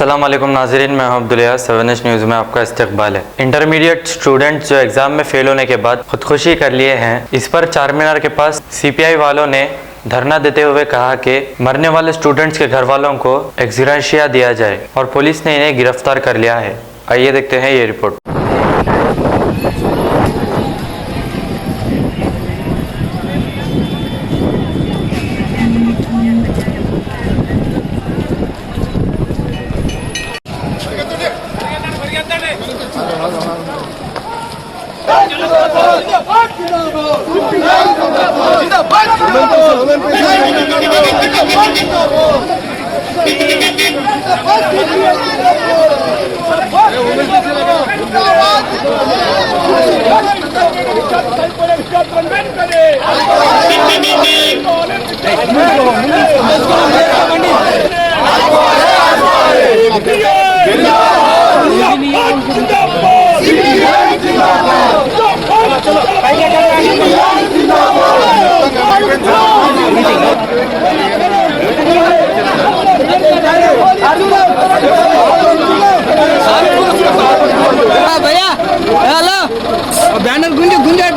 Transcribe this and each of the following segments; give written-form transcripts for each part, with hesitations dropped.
अस्सलाम वालेकुम नाज़रीन, मैं अब्दुल 7 न्यूज़ में आपका इस्तकबाल है। इंटरमीडिएट स्टूडेंट्स जो एग्ज़ाम में फ़ेल होने के बाद खुदकुशी कर लिए हैं, इस पर चार मीनार के पास सीपीआई वालों ने धरना देते हुए कहा कि मरने वाले स्टूडेंट्स के घर वालों को एक्सग्रेशिया दिया जाए और पुलिस ने इन्हें गिरफ्तार कर लिया है। आइए देखते हैं ये रिपोर्ट। भैया हेलो बैनर गुंजे गुंजाट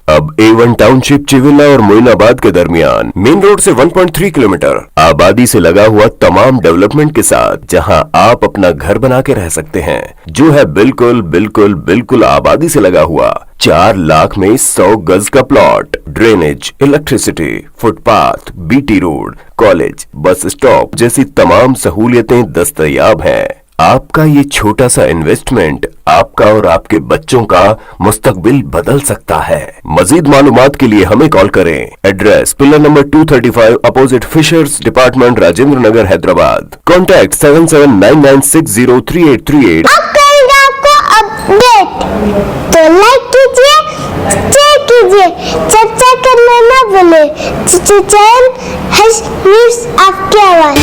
अब A1 टाउनशिप चिविला और मोइनाबाद के दरमियान मेन रोड से 1.3 किलोमीटर आबादी से लगा हुआ तमाम डेवलपमेंट के साथ जहां आप अपना घर बना के रह सकते हैं, जो है बिल्कुल बिल्कुल बिल्कुल आबादी से लगा हुआ 4 लाख में 100 गज का plot, drainage, electricity, footpath, BT road, college, bus stop जैसी तमाम सहूलियतें दस्तयाब हैं। आपका ये छोटा सा इन्वेस्टमेंट आपका और आपके बच्चों का मुस्तकबिल बदल सकता है। मजीद मालूमात के लिए हमें कॉल करें। Address pillar number 235 opposite fishers department, Rajendra Nagar, Hyderabad. Contact 7799603838। आपको अपडेट तो लाइक कीजिए, शेयर कीजिए, चर्चा करना न भूले। चैनल न्यूज़ आपकी आवाज़।